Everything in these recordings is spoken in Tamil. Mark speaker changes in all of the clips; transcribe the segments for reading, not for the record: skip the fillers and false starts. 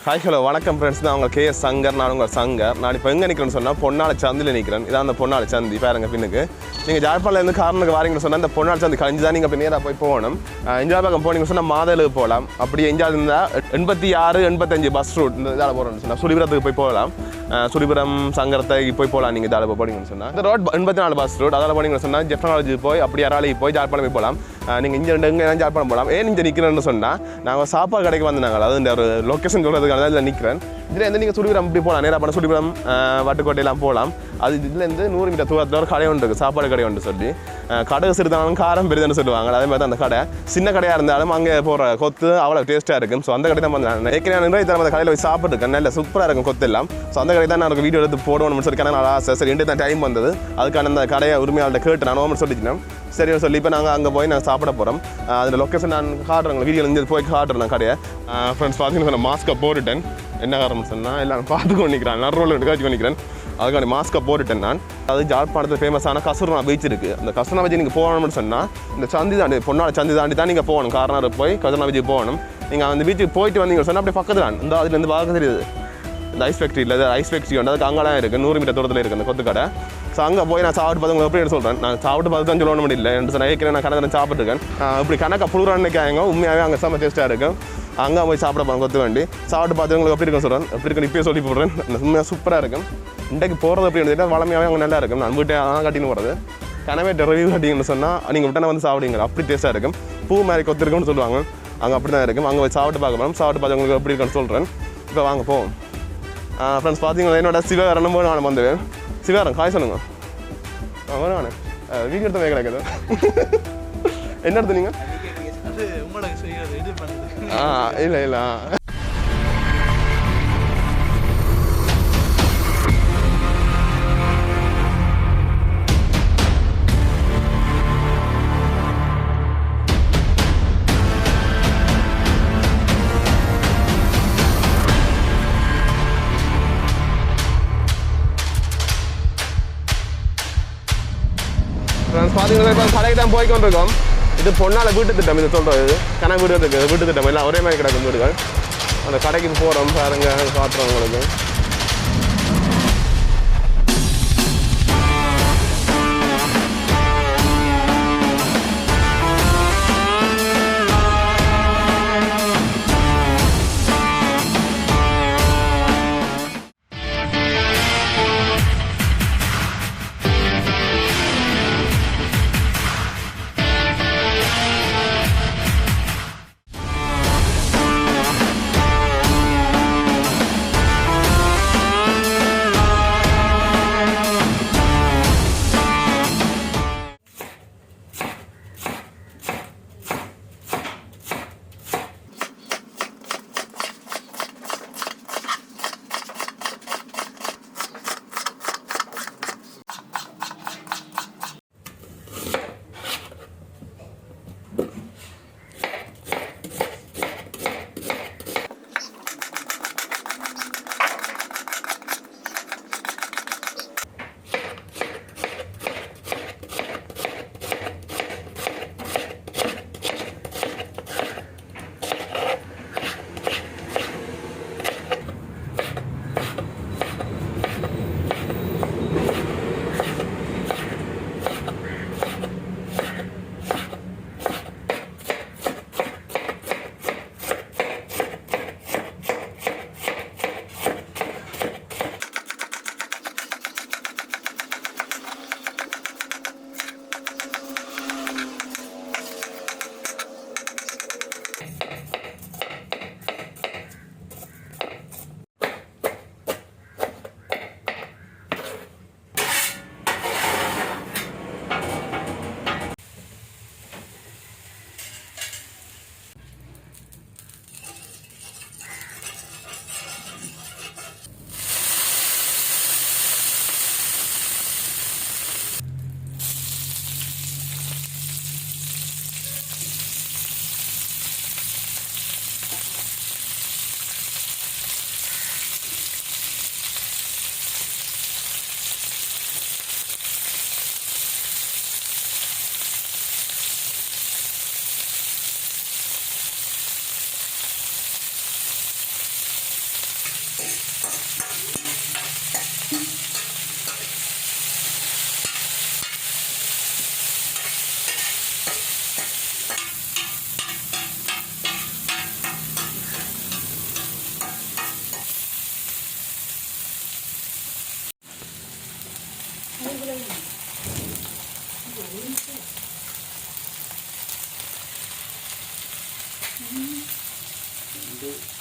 Speaker 1: ஹாய் ஹலோ வணக்கம் ஃப்ரெண்ட்ஸ் தான் உங்கள் கேஎஸ் சங்கர். நான் உங்கள் சங்கர். நான் இப்போ எங்கே நிற்கிறேன்னு சொன்னால் பொன்னாலை சந்தியில் நிற்கிறேன். இதான் அந்த பொன்னாலை சந்தி பாருங்க பின்னுக்கு. நீங்கள் ஜாழ்ப்பாணத்துலேருந்து காரணத்துக்கு வாரீங்கன்னு சொன்னால் இந்த பொன்னாலை சந்தி கழிஞ்சு தான் நீங்கள் இப்போ நேராக போய் போகணும். எஞ்சால் பக்கம் போனீங்கன்னு சொன்னால் மாதலுக்கு போகலாம். அப்படி எஞ்சால் இருந்தால் 86 85 பஸ் ரூட் இந்த இதால் போகிறோம்னு சொன்னால் சுரிபுரத்துக்கு போய் போகலாம். சுரிபுரம் சங்கரத்தைக்கு போய் போகலாம். நீங்கள் இதால் போனீங்கன்னு சொன்னால் இந்த ரோட் 84 பஸ் ரூட் அதில் போனீங்கன்னு சொன்னால் ஜெஃப்னாலஜி போய் அப்படி அராலிக்கு போய் ஜாழ்ப்பாணம் போய் போகலாம். நீங்கள் இங்கே எங்கே ஜாழ்ப்பாணம் போகலாம். ஏன் இங்கே நிற்கிறேன்னு சொன்னால் நாங்கள் சாப்பாடு கடைக்கு வந்தாங்க. அதாவது இந்த ஒரு லொக்கேஷன் சொல்கிறதுக்கான இதில் நிற்கிறேன். இதில் இருந்து நீங்கள் சுரிபுரம் இப்படி போகலாம். நேராக பண்ண சுரிபுரம் வட்டுக்கோட்டையெல்லாம் போகலாம். அது இதுலேருந்து 100 மீட்டர் தூரத்தில் ஒரு கடை ஒன்று இருக்குது, சாப்பாடு கடை ஒன்று சொல்லி. கடை சிறுதாலும் காரம் பெரிதுன்னு சொல்லுவாங்க. அதே மாதிரி தான் அந்த கடை சின்ன கடையாக இருந்தாலும் அங்கே போகிற கொத்து அவ்வளோ டேஸ்ட்டாக இருக்கும். ஸோ அந்த கடை தான் வந்து ஏற்கனவே நிறைய தரம் அந்த கடையில் போய் சாப்பிட்டுருக்கேன். நல்ல சூப்பராக இருக்கும் கொத்து எல்லாம். ஸோ அந்த கடை தான் நான் வீடியோ எடுத்து போடணும்னு சொல்லி நான் ஆசை. சரி ரெண்டு தான் டைம் வந்தது. அதுக்கான அந்த கடையை உரிமையாளர்கிட்ட கேட்டு நான் ஓமன் சொல்லிச்சினேன். சரி சொல்லி இப்போ நாங்கள் அங்கே போய் நான் சாப்பிட போகிறோம். அதில் லொக்கேஷன் நான் காட்டுறேன், வீடியோவில் இருந்து போய் காட்டுறேன் நான் கடையை. ஃப்ரெண்ட்ஸ் பார்த்தீங்கன்னா நான் மாஸ்க்கை போட்டுட்டேன். என்ன காரணம் சொன்னால் எல்லாம் பார்த்து கொண்டிருக்கிறேன், நான் ரோலில் காட்சி பண்ணிக்கிறேன். அதுக்கான மாஸ்க்கை போட்டுட்டேன் நான். அது ஜாழ்ப்பாணத்தில் ஃபேமஸான கசுர்னா பீச் இருக்குது. அந்த கசுர்னா பீச் நீங்கள் போகணும்னு சொன்னால் இந்த சந்தி தாண்டி பொன்னாலை சந்தி தாண்டி தான் நீங்கள் போகணும். கார்னர் போய் கசுர்னா பீச்சுக்கு போகணும். நீங்கள் அந்த பீச்சுக்கு போயிட்டு வந்தீங்கன்னு சொன்னால் அப்படியே பக்கத்தில் தான் இந்த அதுலேருந்து பார்க்க தெரியுது இந்த ஐஸ் ஃபேக்ட்ரி இல்லை, ஐஸ் ஃபேக்ட்ரி வந்து அதுக்கு அங்கெல்லாம் இருக்குது. 100 மீட்டர் தூரத்தில் இருக்குது அந்த கொத்து கடை. ஸோ அங்கே போய் நான் சாப்பிட்டு பார்த்து உங்களுக்கு எப்படி சொல்கிறேன். நான் சாப்பிட்டு பார்த்து தான் சொல்லணும் முடியல என்று சொன்னால் ஏற்கனவே நான் கணக்கு சாப்பிட்டுருக்கேன். இப்படி கணக்கை புழுறான்னு நினைக்காங்க. உண்மையாகவே அங்கே செம்ம டேஸ்ட்டாக இருக்கும். அங்கே போய் சாப்பிட போகிறேன் கொத்து வேண்டி. சாப்பிட்டு பார்த்து உங்களுக்கு எப்படி இருக்கும் சொல்கிறேன். எப்படி இருக்குன்னு இப்போயே சொல்லி போடுறேன். உண்மையாக சூப்பராக இருக்கும். இன்றைக்கு போகிறது எப்படி இருந்துட்டு வளமையாகவே அங்கே நல்லா இருக்கும். நான் வீட்டை அதான் கட்டின்னு போகிறது. கனவே ரிவ்யூ கட்டிங்கன்னு சொன்னால் நீங்கள் விட்டனை வந்து சாப்பிடுங்க. அப்படி டேஸ்ட்டாக இருக்கும். பூ மாதிரி கொத்து இருக்குன்னு சொல்லுவாங்க. அங்கே அப்படி தான் இருக்கும். அங்கே போய் சாப்பிட்டு பார்க்க போகிறோம். சாப்பிட்டு பார்த்து உங்களுக்கு எப்படி இருக்குன்னு சொல்கிறேன். இப்போ வாங்க போவோம். ஃப்ரெண்ட்ஸ் பார்த்தீங்கன்னா என்னோட சிவகாரன் போது நான் வந்து சிவகாரன் காய் சொல்லுங்க. நான் வீடு எடுத்த வேக கிடைக்குது. என்ன எடுத்து நீங்கள்? இல்லை இல்லை பார்த்தீங்கன்னா இப்போ கடைக்கு தான் போய்கொண்டிருக்கோம். இது பொன்னாலை வீட்டு திட்டம். இது சொல்கிறது கண வீடு இருக்குது, வீட்டு திட்டம் எல்லாம் ஒரே மாதிரி கிடக்கும் வீடுகள். அந்த கடைக்கு போகிறோம் பாருங்க, காட்டுறோம் உங்களுக்கு.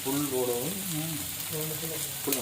Speaker 1: புல் போடுவோம். புல்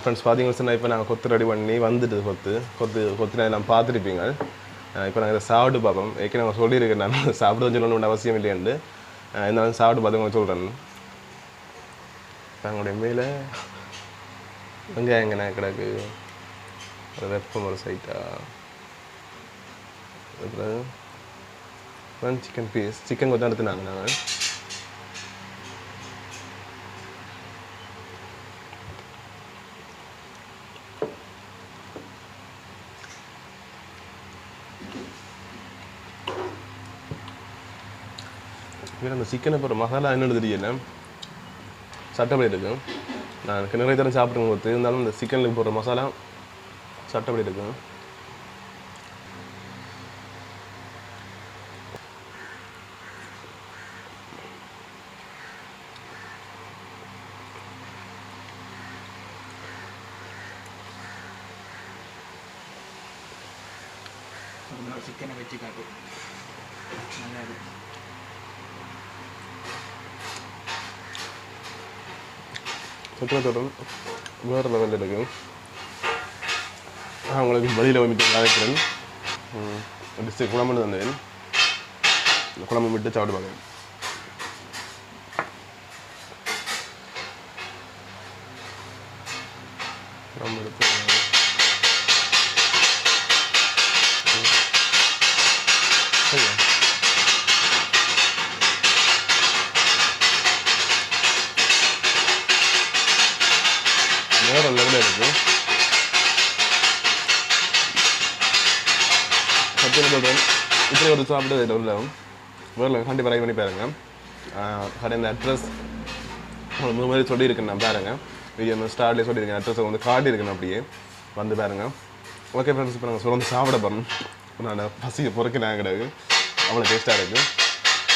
Speaker 1: ஃப்ரெண்ட்ஸ் பார்த்தீங்கன்னு சொன்னால் இப்போ நாங்கள் கொத்து ரெடி பண்ணி வந்துட்டு கொத்து எல்லாம் பார்த்துருப்பீங்க. இப்போ நாங்கள் இதை சாப்பிட்டு பார்ப்போம். ஏற்கனவே நான் சொல்லியிருக்கேன், நான் சாப்பிட்டு சொல்லணும்னு அவசியம் இல்லையாண்டு இருந்தாலும் சாப்பிட்டு பார்த்து சொல்கிறேன். எங்களுடைய மேலே வெங்காயங்க நான் கிடக்கு ஒரு வெப்பம் ஒரு சைட்டாக அப்புறம் சிக்கன் பீஸ் சிக்கன் கொஞ்சம் எடுத்துனாங்க. நாங்கள் அந்த சிக்கனை போகிற மசாலா என்னென்னு தெரியல, சட்டப்படி இருக்கும். நான் நிறைய தரம் சாப்பிடுங்க போது இருந்தாலும் இந்த சிக்கனுக்கு போடுற மசாலா சட்டப்படி இருக்கும்.
Speaker 2: சிக்கனை வச்சு காட்டு நல்லா இருக்கு.
Speaker 1: சுற்றத்தோட்டம் வேறு லெவலில் இருக்கும். அவங்களுக்கு வழியில் வந்துட்டு அழைக்கிறேன். டிஸ்ட்ரிக் குழம்பு தந்தேன். குழம்பு விட்டு சாப்பிடுவாங்க. குழம்பு எடுத்து வேறு லெவலில் இருக்குது. சத்தியம் சொல்கிறேன், இப்படி ஒரு சாப்பிட்டு லெவலில் வேறு கண்டிப்பாக ட்ரை பண்ணி பாருங்க. கடை இந்த அட்ரஸ் உங்களுக்கு மாதிரி சொல்லியிருக்கேன். நான் பாருங்கள் வீடியோ ஸ்டார்ட்லேயே சொல்லியிருக்கேன். அட்ரஸை வந்து காட்டியிருக்கேன், அப்படியே வந்து பாருங்கள். ஓகே ஃப்ரெண்ட்ஸ், இப்போ நாங்கள் சொல்ல சாப்பிட போகிறோம். நான் பசியை பொறுக்க நான் கிடையாது, அவ்வளோ டேஸ்ட்டாக இருக்குது.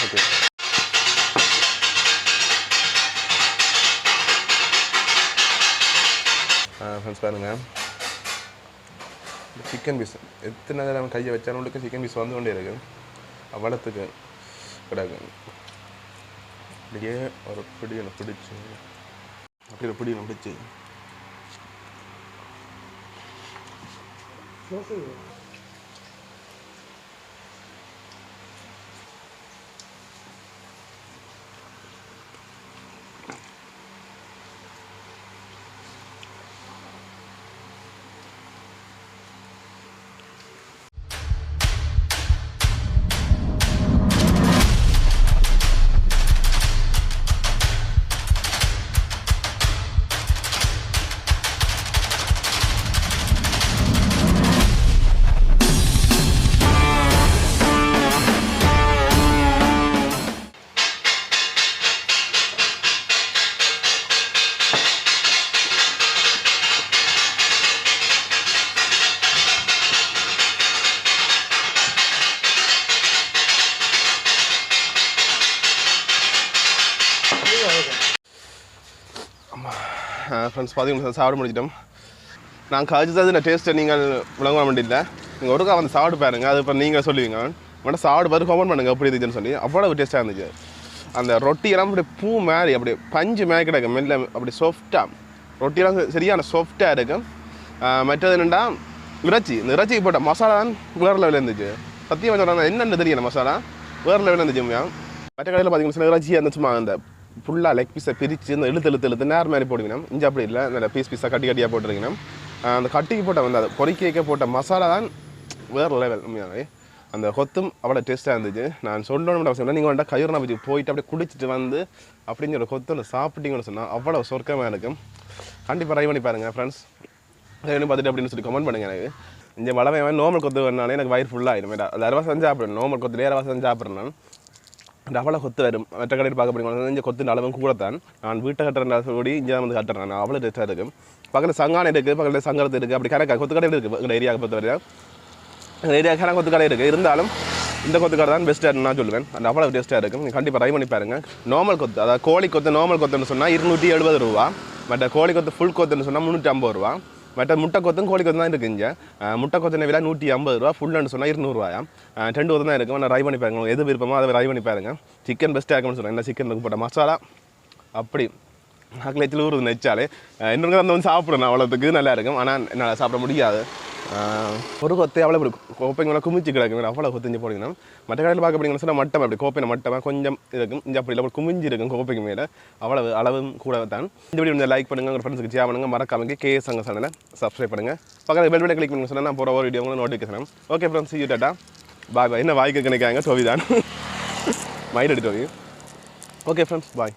Speaker 1: ஓகே ஃப்ரெண்ட்ஸ் பாருங்கள், சிக்கன் பீஸ் எத்தனை நேரம் கையை வச்சாலும் சிக்கன் பீஸ் வந்து கொண்டே இருக்கு. அவ்வளோத்துக்கு கிடக்கு. அப்படியே ஒரு பிடி ஒன்று பிடிச்சி அப்படி ஒரு பிடி ஒன்று பிடிச்சி ஃப்ரெண்ட்ஸ் பார்த்தீங்கன்னா சாப்பிட முடிச்சிட்டோம். நான் கழிச்சது இந்த டேஸ்ட்டை நீங்கள் விளங்க வேண்டியில்லை. நீங்கள் ஒருக்கா வந்து சாப்பிட்டு பாருங்கள். அது இப்போ நீங்கள் சொல்லுவீங்க மட்டும் சாப்பிட்டு பார்த்து கமெண்ட் பண்ணுங்கள் எப்படி இருந்துச்சுன்னு சொல்லி. அவ்வளோ டேஸ்ட்டாக இருந்துச்சு. அந்த ரொட்டியெல்லாம் அப்படி பூ மாதிரி அப்படி பஞ்சு மாதிரி கிடக்கும். மெல்ல அப்படி சாஃப்டாக ரொட்டியெல்லாம் சரியான சாஃப்டாக இருக்கும். மற்றது என்னென்னா இந்த இறைச்சி போட்ட மசாலா தான் வேறு லெவலில் இருந்துச்சு. சத்தியமாக சொல்கிறாங்க, என்னென்னு தெரியல, மசாலா வேறு லெவலில் இருந்துச்சு. மற்ற கடையில் பார்த்தீங்கன்னா சில இறைச்சி அந்த சும்மா அந்த ஃபுல்லாக லெக் பீஸை பிரித்து இந்த இழுத்து நேர் மாதிரி போடுவீங்க. இஞ்சி அப்படி இல்லை, அந்த பீஸாக கட்டியாக போட்டுருக்கீங்க. அந்த கட்டிக்கு போட்ட வந்து அது பொறிக்க போட்ட மசாலா தான் வேறு லெவல். உண்மையாகவே அந்த கொத்தும் அவ்வளோ டேஸ்ட்டாக இருந்துச்சு. நான் சொல்லணும்னு அவசியம் இல்லை, நீங்கள் வந்துட்டு கயிறுனா பற்றி போயிட்டு அப்படியே குடிச்சிட்டு வந்து அப்படின்னு ஒரு கொத்து சாப்பிட்டீங்கன்னு சொன்னால் அவ்வளோ சொர்க்கமாக இருக்கும். கண்டிப்பாக ட்ரை பண்ணி பாருங்கள் ஃப்ரெண்ட்ஸ். பார்த்துட்டு அப்படின்னு சொல்லி கமெண்ட் பண்ணுங்கள். எனக்கு இங்கே வளமை நார்மல் கொத்து வேணாலே எனக்கு வயிறு ஃபுல்லாகிடும். அது அரைவா செஞ்சு சாப்பிட்றேன், நார்மல் கொத்து அரைவா செஞ்சு சாப்பிட்றேன். நான் அந்த அவ்வளோ கொத்து வரும். மற்ற கடையில் பார்க்க போனீங்கன்னா இங்கே கொத்து அளவும் கூட தான். நான் வீட்டை கட்டுறேன் கூடி இங்கே வந்து கட்டுறேன். நான் அவ்வளோ டேஸ்ட்டாக இருக்கும். பக்கத்தில் சங்கானம் இருக்குது, பக்கத்தில் சங்கரத்து இருக்குது. அப்படி கரெக்டாக கொத்து கடை இருக்குது. எங்கள் ஏரியாவுக்கு பொறுத்த வரையா எங்கள் ஏரியாவுக்கான கொத்து கடை இருக்குது. இருந்தாலும் இந்த கொத்து கடை தான் பெஸ்ட்டாக நான் சொல்லுவேன். அந்த அவ்வளோ டேஸ்ட்டாக இருக்கும். நீங்கள் கண்டிப்பாக ட்ரை பண்ணி பாருங்கள். நார்மல் கொத்து, அதாவது கோழி கொத்து நார்மல் கொத்துன்னு சொன்னால் 270 ரூபா. மற்ற கோழி கொத்து ஃபுல் கொத்துன்னு சொன்னால் 350 ரூபா. மற்ற முட்டை கொத்தும் கோழி கொத்து தான் இருக்குது. இங்கே முட்டை கொத்தின விலை 150 ரூபா. ஃபுல்லுன்னு சொன்னால் 200 ரூபாயா. 2 கொத்து தான் இருக்கும். நான் ட்ரை பண்ணி பாருங்க. எது விருப்பமோ அதை ட்ரை பண்ணி பாருங்கள். சிக்கன் பெஸ்ட்டாக இருக்குன்னு சொன்னேன். என்ன சிக்கனுக்கு போட்ட மசாலா அப்படி நாக்கில் எச்சில் ஊறுது நெச்சாலே இன்னொரு அந்த வந்து சாப்பிடணும் அவ்வளோத்துக்கு நல்லா இருக்கும் ஆனால் என்னால் சாப்பிட முடியாது ஒரு கொத்தை அவ்வளோ இருக்கும் கோப்பைங்க மேலே குமிச்சு கிடக்கும் அவ்வளோ கொத்திஞ்சு போடுங்கணும் மற்ற கடையில் பார்க்க போனீங்கன்னு சொன்னால் மட்டம் அப்படி கோப்பையில் மட்டமாக கொஞ்சம் இருக்கும் இங்கே அப்படி இல்லை குமிஞ்சு இருக்கும் கோப்பைக்கு மேலே அவ்வளவு அளவும் கூட தான் இந்த வீடியோ வந்து லைக் பண்ணுங்கள் உங்கள் ஃப்ரெண்ட்ஸுக்கு ஷேர் பண்ணுங்கள் மறக்காம கேஎஸ் சங்க சேனலை சப்ஸ்கிரைப் பண்ணுங்கள் பக்கத்தில் பெல் பட்டன் கிளிக் பண்ணுங்க சொன்னால் நான் போகிற ஒரு வீடியோ உங்களுக்கு notification okay friends you tata bye bye என்ன வாய்க்கு நினைக்காங்க டோவி தான் மைண்ட் எடுத்து ஓகே ஃப்ரெண்ட்ஸ் பாய்